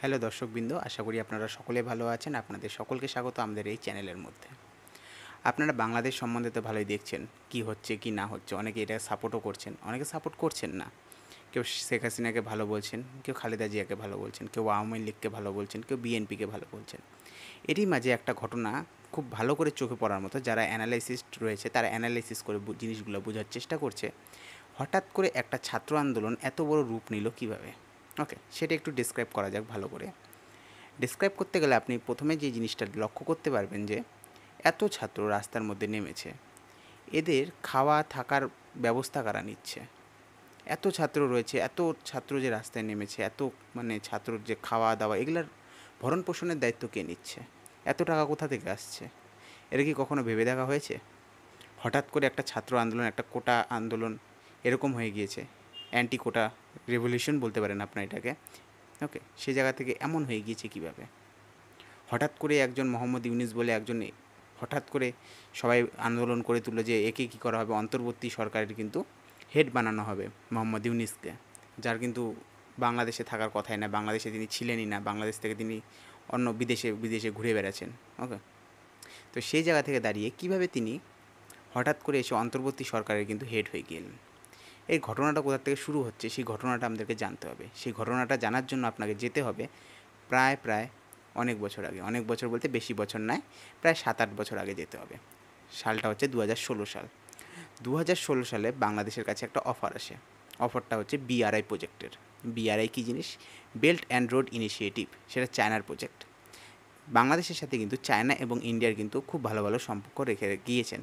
Hello দর্শকবৃন্দ, আশা করি আপনারা সকলে ভালো আছেন। আপনাদের সকলকে স্বাগত আমাদের এই চ্যানেলের মধ্যে। আপনারা বাংলাদেশ সম্বন্ধে তো ভালোই দেখছেন, কি হচ্ছে কি না হচ্ছে। অনেকে এটা সাপোর্টও করছেন, অনেকে সাপোর্ট করছেন না। কেউ শেখ হাসিনাকে ভালো বলছেন, কেউ খালেদা জিয়াকে ভালো বলছেন, কেউ আওয়ামী লীগকে ভালো বলছেন, কেউ বিএনপিকে ভালো বলছেন। এরই মাঝে একটা ঘটনা খুব ভালো করে চোখে পড়ার মতো, যারা অ্যানালাইসিস্ট রয়েছে তারা অ্যানালাইসিস করে জিনিসগুলো বোঝার চেষ্টা করছে। হঠাৎ করে একটা ছাত্র আন্দোলন এত বড় রূপ নিল কীভাবে? ওকে, সেটা একটু ডিসক্রাইব করা যাক ভালো করে। ডেসক্রাইব করতে গেলে আপনি প্রথমে যে জিনিসটা লক্ষ্য করতে পারবেন যে এত ছাত্র রাস্তার মধ্যে নেমেছে, এদের খাওয়া থাকার ব্যবস্থা কারা নিচ্ছে? এত ছাত্র রয়েছে, এত ছাত্র যে রাস্তায় নেমেছে, এত মানে ছাত্রর যে খাওয়া দাওয়া এগুলার ভরণ পোষণের দায়িত্ব কে নিচ্ছে? এত টাকা কোথা থেকে আসছে? এটা কি কখনো ভেবে দেখা হয়েছে? হঠাৎ করে একটা ছাত্র আন্দোলন, একটা কোটা আন্দোলন এরকম হয়ে গিয়েছে। অ্যান্টি কোটা রেভলিউশন বলতে পারেন আপনার এটাকে। ওকে, সে জায়গা থেকে এমন হয়ে গিয়েছে কীভাবে? হঠাৎ করে একজন মোহাম্মদ ইউনিস বলে একজন হঠাৎ করে সবাই আন্দোলন করে তুললো যে একে কী করা হবে, অন্তর্বর্তী সরকারের কিন্তু হেড বানানো হবে মোহাম্মদ ইউনিসকে, যার কিন্তু বাংলাদেশে থাকার কথাই না, বাংলাদেশে তিনি ছিলেনই না, বাংলাদেশ থেকে তিনি অন্য বিদেশে বিদেশে ঘুরে বেড়াচ্ছেন। ওকে, তো সেই জায়গা থেকে দাঁড়িয়ে কিভাবে তিনি হঠাৎ করে এসে অন্তর্বর্তী সরকারের কিন্তু হেড হয়ে গেলেন? এই ঘটনাটা কোথা থেকে শুরু হচ্ছে সেই ঘটনাটা আমাদেরকে জানতে হবে। সেই ঘটনাটা জানার জন্য আপনাকে যেতে হবে প্রায় প্রায় অনেক বছর আগে। অনেক বছর বলতে বেশি বছর নয়, প্রায় 7-8 বছর আগে যেতে হবে। সালটা হচ্ছে 2016 সাল। 2016 সালে বাংলাদেশের কাছে একটা অফার আসে। অফারটা হচ্ছে বিআরআই প্রজেক্টের। বিআরআই কী জিনিস? Belt and road initiative. সেটা চায়নার প্রজেক্ট। বাংলাদেশের সাথে কিন্তু চায়না এবং ইন্ডিয়ার কিন্তু খুব ভালো ভালো সম্পর্ক রেখে গিয়েছেন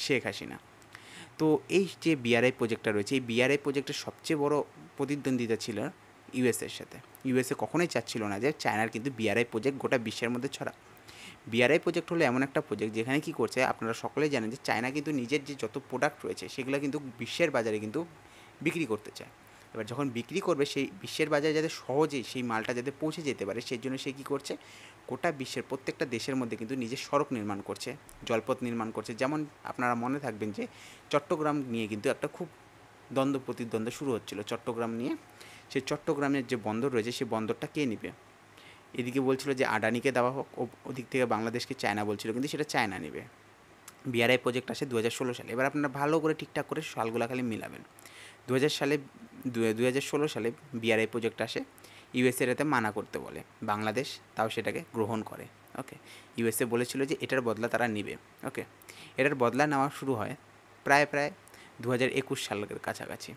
শেখ হাসিনা। তো এই যে বিআরআই প্রজেক্টটা রয়েছে, এই বিআরআই প্রজেক্টের সবচেয়ে বড় প্রতিদ্বন্দ্বিতা ছিল ইউএসের সাথে। ইউএসএ কখনোই চাচ্ছিল না যে চায়নার কিন্তু বিআরআই প্রজেক্ট গোটা বিশ্বের মধ্যে ছড়া। বিআরআই প্রজেক্ট হলো এমন একটা প্রজেক্ট যেখানে কী করছে, আপনারা সকলেই জানেন যে চায়না কিন্তু নিজের যে যত প্রোডাক্ট রয়েছে সেগুলো কিন্তু বিশ্বের বাজারে কিন্তু বিক্রি করতে চায়। এবার যখন বিক্রি করবে, সেই বিশ্বের বাজারে যাতে সহজেই সেই মালটা যাতে পৌঁছে যেতে পারে, সেই জন্য সে কী করছে, গোটা বিশ্বের প্রত্যেকটা দেশের মধ্যে কিন্তু নিজের সড়ক নির্মাণ করছে, জলপথ নির্মাণ করছে। যেমন আপনারা মনে থাকবেন যে চট্টগ্রাম নিয়ে কিন্তু একটা খুব দ্বন্দ্ব প্রতিদ্বন্দ্ব শুরু হচ্ছিল চট্টগ্রাম নিয়ে। সেই চট্টগ্রামের যে বন্দর রয়েছে সেই বন্দরটা কে নেবে? এদিকে বলছিল যে আদানিকে দেওয়া হোক, ওদিক থেকে বাংলাদেশকে চায়না বলছিল, কিন্তু সেটা চায়না নেবে। বিআরআই প্রজেক্ট আসে 2016 সালে। এবার আপনারা ভালো করে ঠিকঠাক করে সালগুলো খালি মিলাবেন। 2000 সালে 2016 সালে বিআরআই প্রজেক্ট আসে। ইউএসএ এটাতে মানা করতে বলে, বাংলাদেশ তাও সেটাকে গ্রহণ করে। ওকে, ইউএসএ বলেছিল যে এটার বদলা তারা নেবে। ওকে, এটার বদলা নেওয়া শুরু হয় প্রায় প্রায় 2021 সালের কাছাকাছি।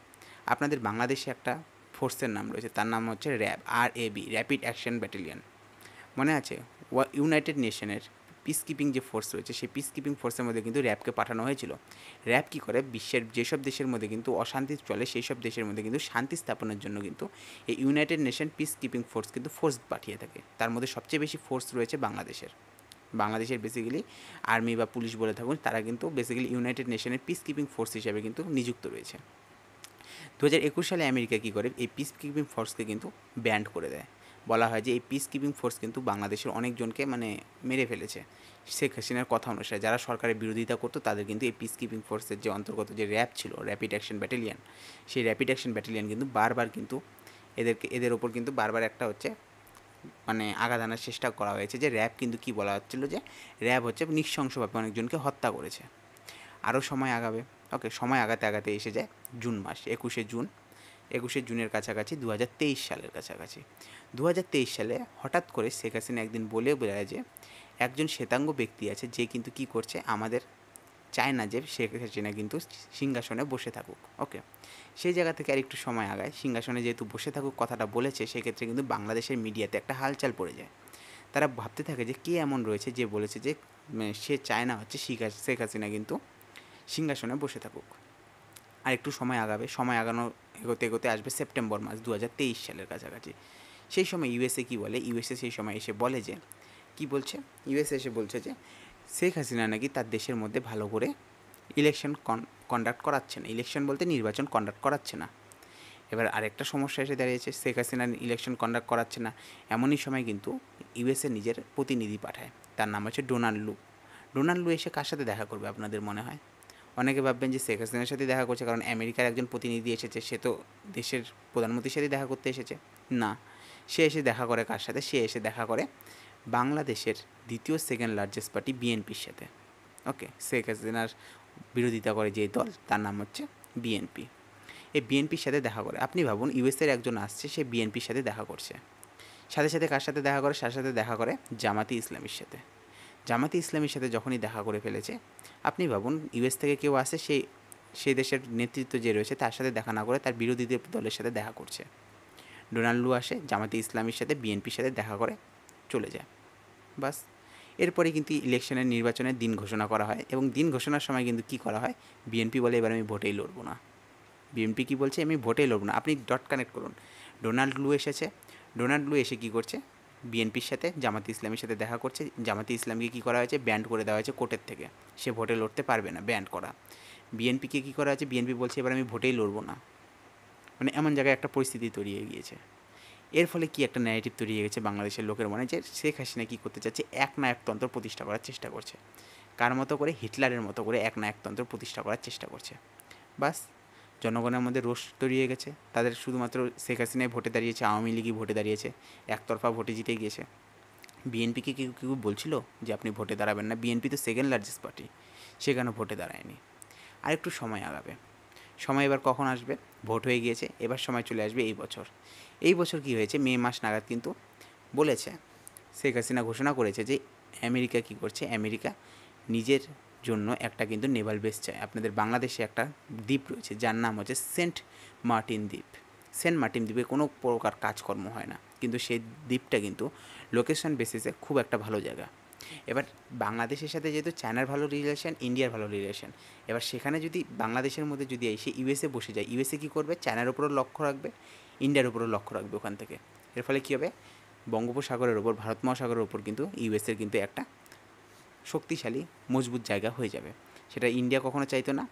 আপনাদের বাংলাদেশে একটা ফোর্সের নাম রয়েছে, তার নাম হচ্ছে RAB, RAB, rapid action battalion. মনে আছে? ইউনাইটেড নেশনের পিস কিপিং যে ফোর্স রয়েছে, সেই পিস কিপিং ফোর্সের মধ্যে কিন্তু র্যাবকে পাঠানো হয়েছিল। র্যাব কী করে, বিশ্বের যেসব দেশের মধ্যে কিন্তু অশান্তি চলে সেই সব দেশের মধ্যে কিন্তু শান্তি স্থাপনের জন্য কিন্তু এই United nation peace keeping force কিন্তু ফোর্স পাঠিয়ে থাকে। তার মধ্যে সবচেয়ে বেশি ফোর্স রয়েছে বাংলাদেশের বেসিক্যালি আর্মি বা পুলিশ বলে থাকুন, তারা কিন্তু বেসিক্যালি ইউনাইটেড নেশনের পিস কিপিং ফোর্স হিসেবে কিন্তু নিযুক্ত রয়েছে। 2021 সালে আমেরিকা কী করে, এই পিস কিপিং ফোর্সকে কিন্তু ব্যান্ড করে দেয়। বলা হয় যে এই পিস কিপিং ফোর্স কিন্তু বাংলাদেশের অনেকজনকে মানে মেরে ফেলেছে। শেখ হাসিনার কথা অনুসারে যারা সরকারের বিরোধিতা করতো তাদের কিন্তু এই পিস কিপিং ফোর্সের যে অন্তর্গত যে র্যাব ছিল, র্যাপিড অ্যাকশন ব্যাটালিয়ন, সেই র্যাপিড অ্যাকশন ব্যাটালিয়ন কিন্তু বারবার কিন্তু এদের ওপর কিন্তু বারবার একটা হচ্ছে মানে আঘাত আনার চেষ্টা করা হয়েছে। যে র্যাব কিন্তু কী বলা হচ্ছিলো, যে র্যাব হচ্ছে নৃশংসভাবে অনেকজনকে হত্যা করেছে। আরও সময় আগাবে। ওকে, সময় আগাতে আগাতে এসে যায় জুন মাস, 21শে জুনের কাছাকাছি, 2023 সালের কাছাকাছি। 2023 সালে হঠাৎ করে শেখ হাসিনা একদিন বলে বেড়ায় যে একজন শ্বেতাঙ্গ ব্যক্তি আছে যে কিন্তু কী করছে, আমাদের চায় না যে শেখ হাসিনা কিন্তু সিংহাসনে বসে থাকুক। ওকে, সেই জায়গা থেকে আর একটু সময় আগায়, সিংহাসনে যেহেতু বসে থাকুক কথাটা বলেছে, সেক্ষেত্রে কিন্তু বাংলাদেশের মিডিয়াতে একটা হালচাল পড়ে যায়। তারা ভাবতে থাকে যে কে এমন রয়েছে যে বলেছে যে সে চায় না হচ্ছে শেখ হাসিনা কিন্তু সিংহাসনে বসে থাকুক। আর একটু সময় আগাবে, সময় আগানো এগোতে এগোতে আসবে সেপ্টেম্বর মাস 2023 সালের কাছাকাছি। সেই সময় ইউএসএ কী বলে, ইউএসএ সেই সময় এসে বলে যে কী বলছে, ইউএসএ এসে বলছে যে শেখ হাসিনা নাকি তার দেশের মধ্যে ভালো করে ইলেকশন কন্ডাক্ট করাচ্ছে না, ইলেকশন বলতে নির্বাচন কন্ডাক্ট করাচ্ছে না। এবার আরেকটা সমস্যা এসে দাঁড়িয়েছে, শেখ হাসিনা ইলেকশন কন্ডাক্ট করাচ্ছে না, এমনই সময় কিন্তু ইউএসএ নিজের প্রতিনিধি পাঠায়, তার নাম হচ্ছে ডোনাল্ড লু এসে কার সাথে দেখা করবে আপনাদের মনে হয়? অনেকে ভাববেন যে শেখ হাসিনার সাথে দেখা করছে, কারণ আমেরিকার একজন প্রতিনিধি এসেছে, সে তো দেশের প্রধানমন্ত্রীর সাথে দেখা করতে এসেছে। না, সে এসে দেখা করে কার সাথে? সে এসে দেখা করে বাংলাদেশের দ্বিতীয় সেকেন্ড লার্জেস্ট পার্টি বিএনপির সাথে। ওকে, শেখ হাসিনার বিরোধিতা করে যে দল, তার নাম হচ্ছে বিএনপি। এই বিএনপির সাথে দেখা করে, আপনি ভাবুন ইউএসের একজন আসছে, সে বিএনপির সাথে দেখা করছে। সাথে সাথে কার সাথে দেখা করে? সাথে সাথে দেখা করে জামাতি ইসলামীর সাথে। জামাতি ইসলামীর সাথে যখনই দেখা করে ফেলেছে, আপনি ভাবুন ইউএস থেকে কেউ আসে, সেই দেশের নেতৃত্ব যে রয়েছে তার সাথে দেখা না করে তার বিরোধী দলের সাথে দেখা করছে। ডোনাল্ড লু আসে, জামাতি ইসলামীর সাথে বিএনপির সাথে দেখা করে চলে যায়। বাস, এরপরে কিন্তু ইলেকশনের নির্বাচনের দিন ঘোষণা করা হয়, এবং দিন ঘোষণার সময় কিন্তু কী করা হয়? বিএনপি বলে এবার আমি ভোটেই লড়বো না। বিএনপি কী বলছে? আমি ভোটেই লড়বো না। আপনি ডট কানেক্ট করুন, ডোনাল্ড লু এসেছে, ডোনাল্ড লু এসে কী করছে? বিএনপির সাথে জামাতি ইসলামীর সাথে দেখা করছে। জামাতি ইসলামকে কী করা হয়েছে? ব্যান্ড করে দেওয়া হয়েছে কোর্টের থেকে, সে ভোটে লড়তে পারবে না, ব্যান্ড করা। বিএনপিকে কী করা হয়েছে? বিএনপি বলছে এবার আমি ভোটেই লড়বো না। মানে এমন জায়গায় একটা পরিস্থিতি তৈরি হয়ে গিয়েছে। এর ফলে কি একটা ন্যারেটিভ তৈরি হয়ে গেছে বাংলাদেশের লোকের মনে, যে শেখ হাসিনা কী করতে চাচ্ছে? একনায়কতন্ত্র প্রতিষ্ঠা করার চেষ্টা করছে। কার মতো করে? হিটলারের মতো করে একনায়কতন্ত্র প্রতিষ্ঠা করার চেষ্টা করছে। বাস, জনগণের মধ্যে রোষ তৈরি হয়ে গেছে। তাদের শুধুমাত্র শেখ হাসিনায় ভোটে দাঁড়িয়েছে, আওয়ামী লীগই ভোটে দাঁড়িয়েছে, একতরফা ভোটে জিতে গিয়েছে। বিএনপিকে কেউ কেউ বলছিল যে আপনি ভোটে দাঁড়াবেন না, বিএনপি তো সেকেন্ড লার্জেস্ট পার্টি, সেখানে ভোটে দাঁড়ায়নি। আর একটু সময় আগাবে। সময় এবার কখন আসবে? ভোট হয়ে গিয়েছে, এবার সময় চলে আসবে এই বছর। এই বছর কী হয়েছে? মে মাস নাগাদ কিন্তু বলেছে, শেখ হাসিনা ঘোষণা করেছে যে আমেরিকা কী করছে? আমেরিকা নিজের জন্য একটা কিন্তু নেভাল বেস চায়। আপনাদের বাংলাদেশে একটা দ্বীপ রয়েছে যার নাম হচ্ছে সেন্ট মার্টিন দ্বীপ। সেন্ট মার্টিন দ্বীপে কোনো প্রকার কাজকর্ম হয় না, কিন্তু সেই দ্বীপটা কিন্তু লোকেশন বেসিসে খুব একটা ভালো জায়গা। এবার বাংলাদেশের সাথে যেহেতু চায়নার ভালো রিলেশন, ইন্ডিয়ার ভালো রিলেশন, এবার সেখানে যদি বাংলাদেশের মধ্যে যদি এসে ইউএসএ বসে যায়, ইউএসএ কী করবে? চায়নার উপরও লক্ষ্য রাখবে, ইন্ডিয়ার উপরও লক্ষ্য রাখবে ওখান থেকে। এর ফলে কী হবে? বঙ্গোপসাগরের ওপর, ভারত মহাসাগরের ওপর কিন্তু ইউএসএর কিন্তু একটা শক্তিশালী মজবুত জায়গা হয়ে যাবে। সেটা ইন্ডিয়া কখনো চাইতো না,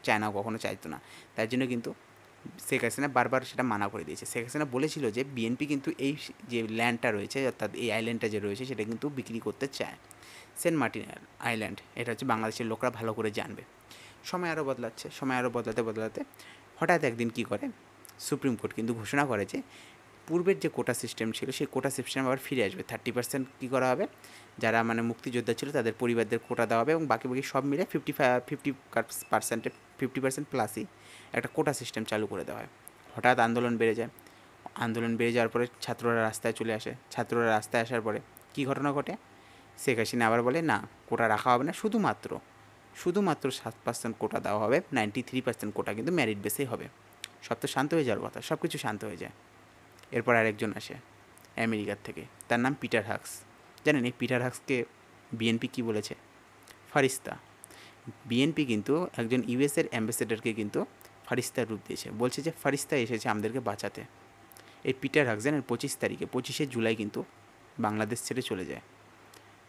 চায়নাও কখনো চাইতো না। তার জন্য কিন্তু শেখ হাসিনা বারবার সেটা মানা করে দিয়েছে। শেখ হাসিনা বলেছিল যে বিএনপি কিন্তু এই যে ল্যান্ডটা রয়েছে, অর্থাৎ এই আইল্যান্ডটা যে রয়েছে, সেটা কিন্তু বিক্রি করতে চায়। সেন্ট মার্টিন আইল্যান্ড, এটা হচ্ছে বাংলাদেশের লোকরা ভালো করে জানবে। সময় আরও বদলাচ্ছে, সময় আরও বদলাতে বদলাতে হঠাৎ একদিন কী করে? সুপ্রিম কোর্ট কিন্তু ঘোষণা করে যে পূর্বের যে কোটা সিস্টেম ছিল, সেই কোটা সিস্টেম আবার ফিরে আসবে। 30% কী করা হবে? যারা মানে মুক্তিযোদ্ধা ছিল তাদের পরিবারদের কোটা দেওয়া হবে, এবং বাকি সব মিলে 50% প্লাসই একটা কোটা সিস্টেম চালু করে দেওয়া হয়। হঠাৎ আন্দোলন বেড়ে যায়। আন্দোলন বেড়ে যাওয়ার পরে ছাত্ররা রাস্তায় চলে আসে। ছাত্ররা রাস্তায় আসার পরে কী ঘটনা ঘটে? শেখ হাসিনা আবার বলে না, কোটা রাখা হবে না, শুধুমাত্র 7% কোটা দেওয়া হবে, 93% কোটা কিন্তু মেরিট বেসেই হবে। সব তো শান্ত হয়ে যাওয়ার কথা, সব কিছু শান্ত হয়ে যায়। এরপর আরেকজন আসে আমেরিকার থেকে, তার নাম পিটার হাক্স। জানেন এই পিটার হাক্সকে বিএনপি কী বলেছে? ফারিস্তা। বিএনপি কিন্তু একজন ইউএসের অ্যাম্বাসেডারকে কিন্তু ফারিস্তার রূপ দিয়েছে, বলছে যে ফারিস্তা এসেছে আমাদেরকে বাঁচাতে। এই পিটার হাক্স জানেন 25শে জুলাই কিন্তু বাংলাদেশ ছেড়ে চলে যায়।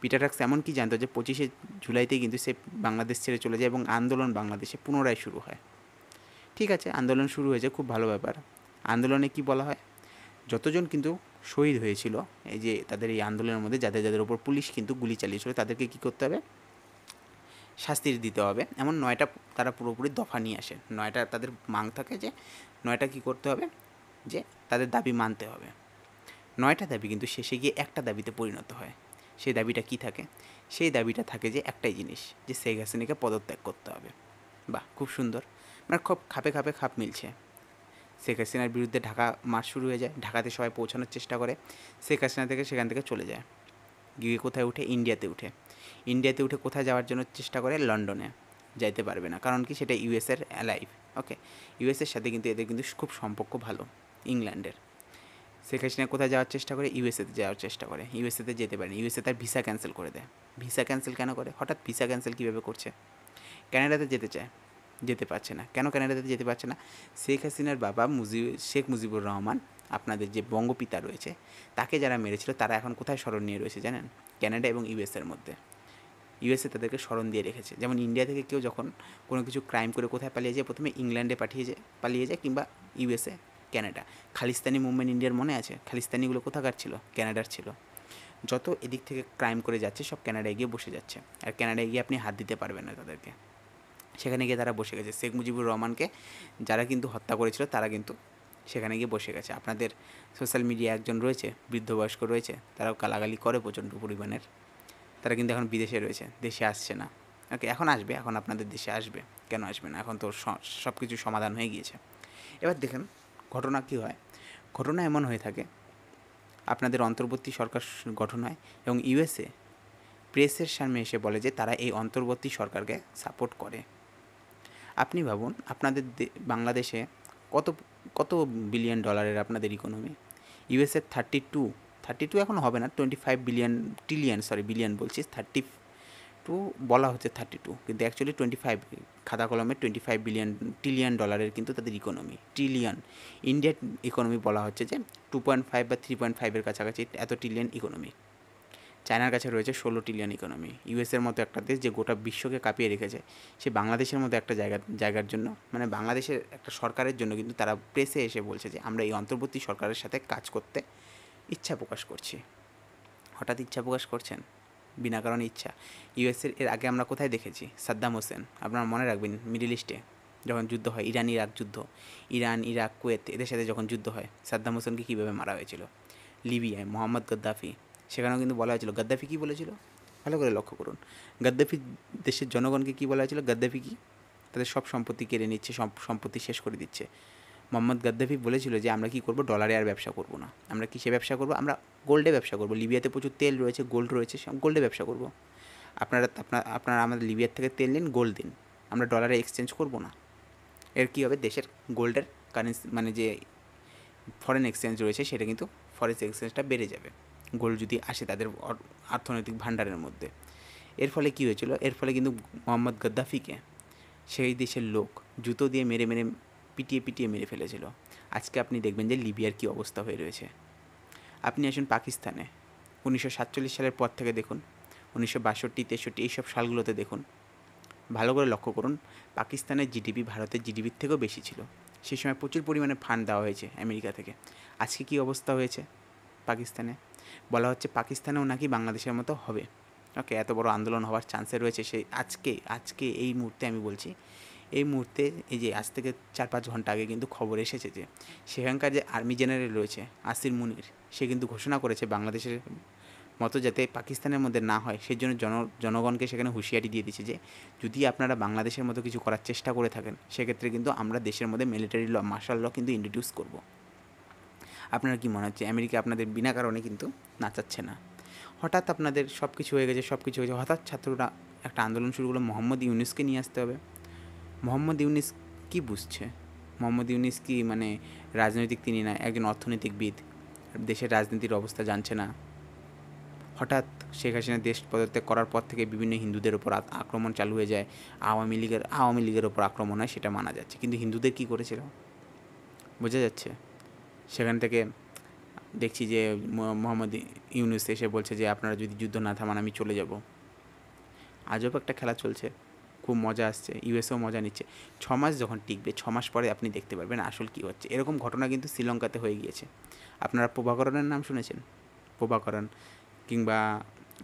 পিটার হাক্স এমন কি জানতো যে 25শে জুলাইতেই কিন্তু সে বাংলাদেশ ছেড়ে চলে যায়, এবং আন্দোলন বাংলাদেশে পুনরায় শুরু হয়। ঠিক আছে, আন্দোলন শুরু হয়েছে, খুব ভালো ব্যাপার। আন্দোলনে কি বলা হয়? যতজন কিন্তু শহীদ হয়েছিল এই যে তাদের এই আন্দোলনের মধ্যে, যাদের যাদের ওপর পুলিশ কিন্তু গুলি চালিয়েছিল, তাদেরকে কী করতে হবে? শাস্তি দিতে হবে। এমন 9টা তারা পুরোপুরি দফা নিয়ে আসে। 9টা তাদের মাং থাকে যে 9টা কী করতে হবে? যে তাদের দাবি মানতে হবে। 9টা দাবি কিন্তু শেষে গিয়ে একটা দাবিতে পরিণত হয়। সেই দাবিটা কী থাকে? সেই দাবিটা থাকে যে একটাই জিনিস, যে শেখ হাসিনাকে পদত্যাগ করতে হবে। বাহ, খুব সুন্দর, মানে খুব খাপে খাপে খাপ মিলছে। শেখ হাসিনার বিরুদ্ধে ঢাকা মার্চ শুরু হয়ে যায়, ঢাকাতে সবাই পৌঁছানোর চেষ্টা করে। শেখ হাসিনা থেকে সেখান থেকে চলে যায়, গিয়ে কোথায় উঠে? ইন্ডিয়াতে উঠে। ইন্ডিয়াতে উঠে কোথায় যাওয়ার জন্য চেষ্টা করে? লন্ডনে। যাইতে পারবে না, কারণ কি? সেটা ইউএসের অ্যালাইভ। ওকে, ইউএসের সাথে কিন্তু এদের কিন্তু খুব সম্পর্ক ভালো, ইংল্যান্ডের। শেখ হাসিনা কোথায় যাওয়ার চেষ্টা করে? ইউএসএতে যাওয়ার চেষ্টা করে। ইউএসএতে যেতে পারেনি, ইউএসএ তার ভিসা ক্যান্সেল করে দেয়। ভিসা ক্যান্সেল কেন করে? হঠাৎ ভিসা ক্যান্সেল কীভাবে করছে? ক্যানাডাতে যেতে চায়, যেতে পারছে না। কেন ক্যানাডাতে যেতে পারছে না? শেখ হাসিনার বাবা শেখ মুজিবুর রহমান, আপনাদের যে বঙ্গপিতা রয়েছে, তাকে যারা মেরেছিল তারা এখন কোথায় স্মরণ নিয়ে রয়েছে জানেন? ক্যানাডা এবং ইউএসএর মধ্যে। ইউএসএ তাদেরকে স্মরণ দিয়ে রেখেছে। যেমন ইন্ডিয়া থেকে কেউ যখন কোনো কিছু ক্রাইম করে কোথায় পালিয়ে যায়? প্রথমে ইংল্যান্ডে পালিয়ে যায়, কিংবা ইউএসএ, ক্যানাডা। খালিস্তানি মুভমেন্ট ইন্ডিয়ার মনে আছে? খালিস্তানিগুলো কোথাকার ছিল? ক্যানাডার ছিল। যত এদিক থেকে ক্রাইম করে যাচ্ছে সব ক্যানাডায় গিয়ে বসে যাচ্ছে, আর ক্যানাডায় গিয়ে আপনি হাত দিতে পারবেন না তাদেরকে। সেখানে গিয়ে তারা বসে গেছে। শেখ মুজিবুর রহমানকে যারা কিন্তু হত্যা করেছিল তারা কিন্তু সেখানে গিয়ে বসে গেছে। আপনাদের সোশ্যাল মিডিয়া একজন রয়েছে, বৃদ্ধ বয়স্ক রয়েছে, তারাও গালাগালি করে প্রচণ্ড পরিমাণের। তারা কিন্তু এখন বিদেশে রয়েছে, দেশে আসছে না। ওকে, এখন আসবে, এখন আপনাদের দেশে আসবে, কেন আসবে না? এখন তো সব কিছু সমাধান হয়ে গিয়েছে। এবার দেখেন ঘটনা কী হয়। ঘটনা এমন হয়ে থাকে, আপনাদের অন্তর্বর্তী সরকার গঠন হয় এবং ইউএসএ প্রেসের সামনে এসে বলে যে তারা এই অন্তর্বর্তী সরকারকে সাপোর্ট করে। আপনি ভাবুন, আপনাদের বাংলাদেশে কত কত বিলিয়ন ডলারের আপনাদের ইকোনমি। ইউএসএর 32 এখন হবে না, 25 বিলিয়ন, বিলিয়ন বলছি, 32 বলা হচ্ছে 32, কিন্তু অ্যাকচুয়ালি 25, খাতা কলমে 25 বিলিয়ন, $1 ট্রিলিয়ন কিন্তু তাদের ইকোনমি, ট্রিলিয়ন। ইন্ডিয়ার ইকোনমি বলা হচ্ছে যে 2.5 বা 3.5-এর কাছাকাছি, এত ট্রিলিয়ন ইকোনমি। চায়নার কাছে রয়েছে 16 ট্রিলিয়ন ইকোনমি। ইউএসের মতো একটা দেশ যে গোটা বিশ্বকে কাঁপিয়ে রেখেছে, সে বাংলাদেশের মতো একটা জায়গার জন্য, মানে বাংলাদেশের একটা সরকারের জন্য কিন্তু তারা প্রেসে এসে বলছে যে আমরা এই অন্তর্বর্তী সরকারের সাথে কাজ করতে ইচ্ছা প্রকাশ করছি। হঠাৎ ইচ্ছা প্রকাশ করছেন, বিনা কারণে ইচ্ছা। এর আগে আমরা কোথায় দেখেছি? সাদ্দাম হোসেন, আপনারা মনে রাখবেন, মিডল ইস্টে যখন যুদ্ধ হয়, ইরান ইরাক যুদ্ধ, ইরান ইরাক কুয়েত এদের সাথে যখন যুদ্ধ হয়, সাদ্দাম হোসেনকে কীভাবে মারা হয়েছিল। লিবিয়ায় মোহাম্মদ গাদ্দাফি, সেখানেও কিন্তু বলা হয়েছিল, গাদ্দাফি কী বলেছিল, ভালো করে লক্ষ্য করুন। গাদ্দাফি দেশের জনগণকে কী বলা হয়েছিল? গাদ্দাফি কি তাদের সব সম্পত্তি কেড়ে নিচ্ছে, সব সম্পত্তি শেষ করে দিচ্ছে। মোহাম্মদ গাদ্দাফি বলেছিল যে আমরা কী করব, ডলারে আর ব্যবসা করব না, আমরা কিসে ব্যবসা করব, আমরা গোল্ডে ব্যবসা করব। লিবিয়াতে প্রচুর তেল রয়েছে, গোল্ড রয়েছে, গোল্ডে ব্যবসা করব। আপনারা আমাদের লিবিয়ার থেকে তেল নিন, গোল্ড দিন, আমরা ডলারে এক্সচেঞ্জ করব না। এর কী হবে, দেশের গোল্ডের কারেন্সি, মানে যে ফরেন এক্সচেঞ্জ রয়েছে, সেটা কিন্তু ফরেন এক্সচেঞ্জটা বেড়ে যাবে, গোল্ড যদি আসে তাদের অর্থনৈতিক ভাণ্ডারের মধ্যে। এর ফলে কী হয়েছিল, এর ফলে কিন্তু মোহাম্মদ গাদ্দাফিকে সেই দেশের লোক জুতো দিয়ে মেরে মেরে পিটিয়ে মেরে ফেলেছিল। আজকে আপনি দেখবেন যে লিবিয়ার কী অবস্থা হয়ে রয়েছে। আপনি আসুন পাকিস্তানে, 1947 সালের পর থেকে দেখুন, 1962, 63 এইসব সালগুলোতে দেখুন, ভালো করে লক্ষ্য করুন, পাকিস্তানের জিডিপি ভারতের জিডিপির থেকেও বেশি ছিল। সেই সময় প্রচুর পরিমাণে ফান্ড দেওয়া হয়েছে আমেরিকা থেকে। আজকে কী অবস্থা হয়েছে পাকিস্তানে? বলা হচ্ছে পাকিস্তানেও নাকি বাংলাদেশের মতো হবে। ওকে, এত বড় আন্দোলন হওয়ার চান্সে রয়েছে। সেই আজকে এই মুহূর্তে আমি বলছি, এই মুহূর্তে এই যে আজ থেকে 4-5 ঘন্টা আগে কিন্তু খবর এসেছে যে সেখানকার যে আর্মি জেনারেল রয়েছে আসির মুনির, সে কিন্তু ঘোষণা করেছে বাংলাদেশের মতো যাতে পাকিস্তানের মধ্যে না হয়, সেই জন্য জনগণকে সেখানে হুঁশিয়ারি দিয়ে দিচ্ছে যে যদি আপনারা বাংলাদেশের মতো কিছু করার চেষ্টা করে থাকেন, সেক্ষেত্রে কিন্তু আমরা দেশের মধ্যে মিলিটারি ল, মার্শাল ল কিন্তু ইন্ট্রোডিউস করব। আপনার কি মনে হচ্ছে আমেরিকা আপনাদের বিনা কারণে কিন্তু নাচাচ্ছে না? হঠাৎ আপনাদের সব কিছু হয়ে গেছে, হঠাৎ ছাত্ররা একটা আন্দোলন শুরু করলো, মোহাম্মদ ইউনুসকে নিয়ে আসতে হবে। মোহাম্মদ ইউনুস কী বুঝছে? মোহাম্মদ ইউনুস কি মানে রাজনৈতিক, তিনি না, একজন অর্থনীতিবিদ, দেশের রাজনীতির অবস্থা জানছে না? হঠাৎ শেখ হাসিনা দেশ পদত্যাগ করার পর থেকে বিভিন্ন হিন্দুদের ওপর আক্রমণ চালু হয়ে যায়, আওয়ামী লীগের ওপর আক্রমণ হয়, সেটা মানা যাচ্ছে, কিন্তু হিন্দুদের কী করেছিল বোঝা যাচ্ছে। সেখান থেকে দেখছি যে মোহাম্মদ ইউনুস এসে বলছে যে আপনারা যদি যুদ্ধ না থামান আমি চলে যাব। আজব একটা খেলা চলছে, খুব মজা আসছে, ইউএসও মজা নিচ্ছে। 6 মাস যখন টিকবে, 6 মাস পরে আপনি দেখতে পারবেন আসল কী হচ্ছে। এরকম ঘটনা কিন্তু শ্রীলঙ্কাতে হয়ে গিয়েছে। আপনারা প্রভাকরণের নাম শুনেছেন? প্রভাকরণ, কিংবা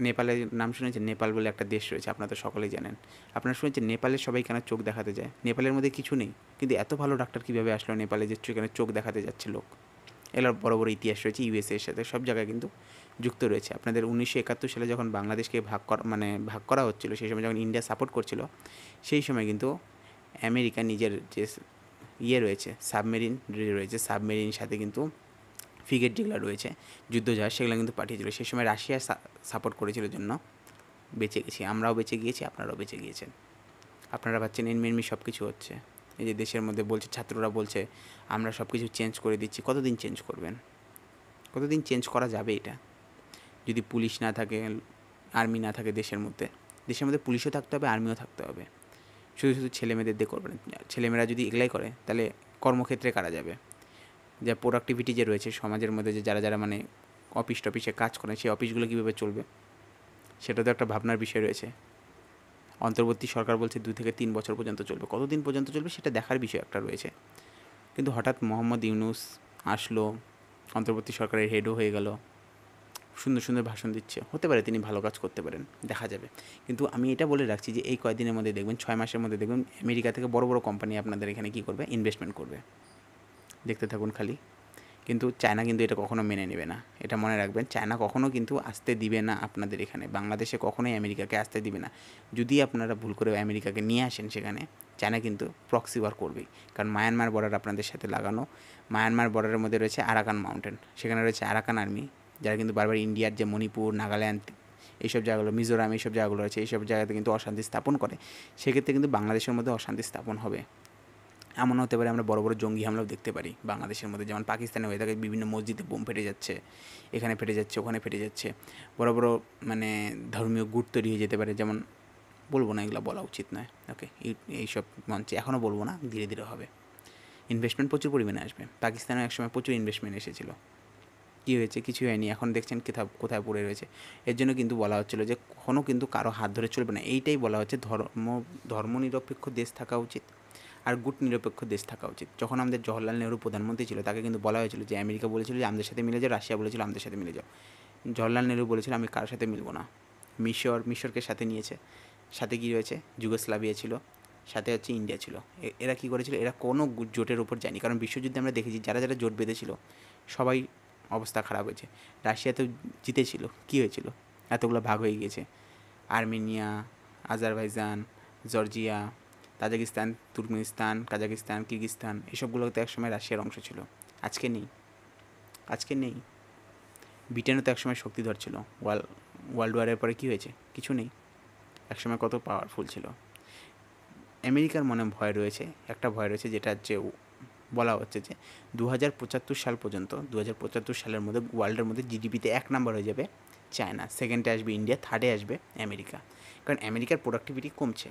নেপালের নাম শুনেছেন? নেপাল বলে একটা দেশ রয়েছে, আপনারা তো সকলেই জানেন। আপনারা শুনেছেন নেপালের সবাই কেন চোখ দেখাতে যায়? নেপালের মধ্যে কিছু নেই, কিন্তু এত ভালো ডাক্তার কীভাবে আসলো নেপালে যে কেন চোখ দেখাতে যাচ্ছে লোক? এগুলোর বড় বড় ইতিহাস রয়েছে, ইউএসএর সাথে সব জায়গায় কিন্তু যুক্ত রয়েছে। আপনাদের 1971 সালে যখন বাংলাদেশকে ভাগ করা হচ্ছিল, সেই সময় যখন ইন্ডিয়া সাপোর্ট করছিল, সেই সময় কিন্তু আমেরিকা নিজের যে রয়েছে, সাবমেরিন সাথে কিন্তু ফ্রিগেট যেগুলো রয়েছে, যুদ্ধজাহাজ, সেগুলো কিন্তু পাঠিয়েছিল। সেই সময় রাশিয়া সাপোর্ট করেছিল জন্য বেঁচে গেছি, আমরাও বেঁচে গিয়েছি, আপনারাও বেঁচে গিয়েছেন। আপনারা ভাবছেন এনমি সব কিছু হচ্ছে, এই যে দেশের মধ্যে বলছে, ছাত্ররা বলছে আমরা সব কিছু চেঞ্জ করে দিচ্ছি। কতদিন চেঞ্জ করবেন? কতদিন চেঞ্জ করা যাবে এটা? যদি পুলিশ না থাকে, আর্মি না থাকে দেশের মধ্যে পুলিশও থাকতে হবে, আর্মিও থাকতে হবে। শুধু ছেলেমেয়েদের দিয়ে করবেন। ছেলেমেয়েরা যদি এগুলাই করে, তাহলে কর্মক্ষেত্রে কারা যাবে? যা প্রোডাক্টিভিটি যে রয়েছে সমাজের মধ্যে, যে যারা মানে টফিসে কাজ করেন, সেই অফিসগুলো কীভাবে চলবে, সেটা তো একটা ভাবনার বিষয় রয়েছে। অন্তর্বর্তী সরকার বলছে 2 থেকে 3 বছর পর্যন্ত চলবে, কতদিন পর্যন্ত চলবে সেটা দেখার বিষয় একটা রয়েছে। কিন্তু হঠাৎ মোহাম্মদ ইউনুস আসলো, অন্তর্বর্তী সরকারের হেডও হয়ে গেল, সুন্দর ভাষণ দিচ্ছে। হতে পারে তিনি ভালো কাজ করতে পারেন, দেখা যাবে। কিন্তু আমি এটা বলে রাখছি যে এই কয়েকদিনের মধ্যে দেখবেন, 6 মাসের মধ্যে দেখবেন আমেরিকা থেকে বড় বড় কোম্পানি আপনাদের এখানে কী করবে, ইনভেস্টমেন্ট করবে। দেখতে থাকুন খালি। কিন্তু চায়না কিন্তু এটা কখনো মেনে নেবে না, এটা মনে রাখবেন। চায়না কখনো কিন্তু আসতে দিবে না আপনাদের এখানে, বাংলাদেশে কখনোই আমেরিকাকে আসতে দিবে না। যদি আপনারা ভুল করে আমেরিকাকে নিয়ে আসেন সেখানে, চায়না কিন্তু প্রক্সি ওয়ার করবেই। কারণ মায়ানমার বর্ডার আপনাদের সাথে লাগানো, মায়ানমার বর্ডারের মধ্যে রয়েছে আরাকান মাউন্টেন, সেখানে রয়েছে আরাকান আর্মি, যারা কিন্তু বারবার ইন্ডিয়ার যে মণিপুর, নাগাল্যান্ড, এইসব জায়গাগুলো, মিজোরাম, এইসব জায়গাগুলো রয়েছে, এইসব জায়গাতে কিন্তু অশান্তি স্থাপন করে। সেক্ষেত্রে কিন্তু বাংলাদেশের মধ্যে অশান্তি স্থাপন হবে। এমন হতে পারে আমরা বড় বড় জঙ্গি হামলাও দেখতে পারি বাংলাদেশের মধ্যে, যেমন পাকিস্তানে হয়ে থাকে, বিভিন্ন মসজিদে বোম ফেটে যাচ্ছে, এখানে ফেটে যাচ্ছে, ওখানে ফেটে যাচ্ছে, বড় বড় মানে ধর্মীয় গুট তৈরি হয়ে যেতে পারে। যেমন বলবো না, এগুলো বলা উচিত নয়, ওকে। এইসব মঞ্চে এখনও বলবো না, ধীরে ধীরে হবে। ইনভেস্টমেন্ট প্রচুর পরিমাণে আসবে। পাকিস্তানেও একসময় প্রচুর ইনভেস্টমেন্ট এসেছিলো, কী হয়েছে? কিছু হয়নি। এখন দেখছেন কোথায় পড়ে রয়েছে। এর জন্য কিন্তু বলা হচ্ছিলো যে কখনও কিন্তু কারো হাত ধরে চলবে না। এইটাই বলা হচ্ছে, ধর্মনিরপেক্ষ দেশ থাকা উচিত আর গুট নিরপেক্ষ দেশ থাকা উচিত। যখন আমাদের জওহরলাল নেহরু প্রধানমন্ত্রী ছিল, তাকে কিন্তু বলা হয়েছিল যে আমেরিকা বলেছিল যে আমাদের সাথে মিলে যাও, রাশিয়া বলেছিল আমাদের সাথে মিলে যাও। জওহরলাল নেহরু বলেছিল আমি কারোর সাথে মিলবো না। মিশরকে সাথে নিয়েছে, সাথে কী রয়েছে? যুগোস্লাভিয়া ছিল, সাথে হচ্ছে ইন্ডিয়া ছিল। এরা কী করেছিল? এরা কোনো জোটের ওপর যায়নি। কারণ বিশ্বযুদ্ধে আমরা দেখেছি যারা যারা জোট বেঁধেছিল সবাই অবস্থা খারাপ হয়েছে। রাশিয়া তো জিতেছিল, কী হয়েছিল? এতগুলো ভাগ হয়ে গিয়েছে। Armenia, Azerbaijan, Georgia, Tajikistan, Turkmenistan, Kazakhstan, Kyrgyzstan, এসবগুলো তো একসময় রাশিয়ার অংশ ছিল। আজকে নেই। ব্রিটেনও তো একসময় শক্তিধর ছিল। ওয়ার্ল্ড ওয়ারের পরে কী হয়েছে? কিছু নেই। একসময় কত পাওয়ারফুল ছিল। আমেরিকার মনে ভয় রয়েছে, একটা ভয় রয়েছে, যেটা হচ্ছে বলা হচ্ছে যে 2075 সাল পর্যন্ত, 2075 সালের মধ্যে ওয়ার্ল্ডের মধ্যে জিডিপিতে 1 নাম্বার হয়ে যাবে চায়না, সেকেন্ডে আসবে ইন্ডিয়া, থার্ডে আসবে আমেরিকা। কারণ আমেরিকার প্রোডাক্টিভিটি কমছে।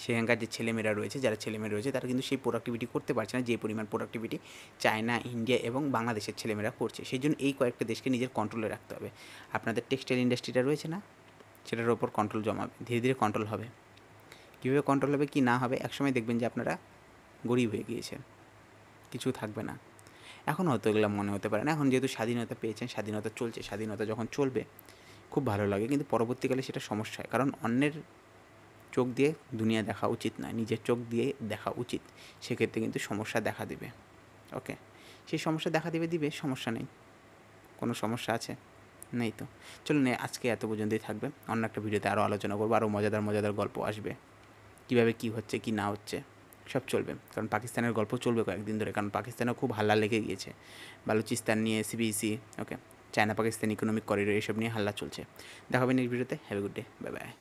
সেখানকার যে ছেলেমেয়েরা রয়েছে, যারা ছেলেমেয়েরা রয়েছে, তারা কিন্তু সেই প্রোডাক্টিভিটি করতে পারছে না যে পরিমাণ প্রোডাক্টিভিটি চায়না, ইন্ডিয়া এবং বাংলাদেশের ছেলেমেয়েরা করছে। সেই জন্য এই কয়েকটা দেশকে নিজের কন্ট্রোলে রাখতে হবে। আপনাদের টেক্সটাইল ইন্ডাস্ট্রিটা রয়েছে না, সেটার ওপর কন্ট্রোল জমাবে, ধীরে ধীরে কন্ট্রোল হবে। কীভাবে কন্ট্রোল হবে, কী না হবে, একসময় দেখবেন যে আপনারা গরিব হয়ে গিয়েছেন, কিছু থাকবে না। এখন হয়তো এগুলো মনে হতে পারে না। এখন যেহেতু স্বাধীনতা পেয়েছেন, স্বাধীনতা চলছে, স্বাধীনতা যখন চলবে খুব ভালো লাগে, কিন্তু পরবর্তীকালে সেটা সমস্যা হয়। কারণ অন্যের চোখ দিয়ে দুনিয়া দেখা উচিত নয়, নিজের চোখ দিয়ে দেখা উচিত। সেক্ষেত্রে কিন্তু সমস্যা দেখা দেবে, ওকে। সেই সমস্যা দেখা দিবে, সমস্যা নেই। কোনো সমস্যা আছে? নেই তো। চলুন আজকে এত পর্যন্তই থাকবে। অন্য একটা ভিডিওতে আরও আলোচনা করবো, আরও মজাদার গল্প আসবে, কীভাবে কী হচ্ছে কী না হচ্ছে সব চলবে। কারণ পাকিস্তানের গল্প চলবে কয়েকদিন ধরে, কারণ পাকিস্তানেও খুব হাল্লা লেগে গিয়েছে। বালুচিস্তান নিয়ে সিবিসি, ওকে, চায়না পাকিস্তান ইকোনমিক করিডোর, এসব নিয়ে হাল্লা চলছে। দেখা হবে নেক্সট ভিডিওতে। Have a good day, bye bye.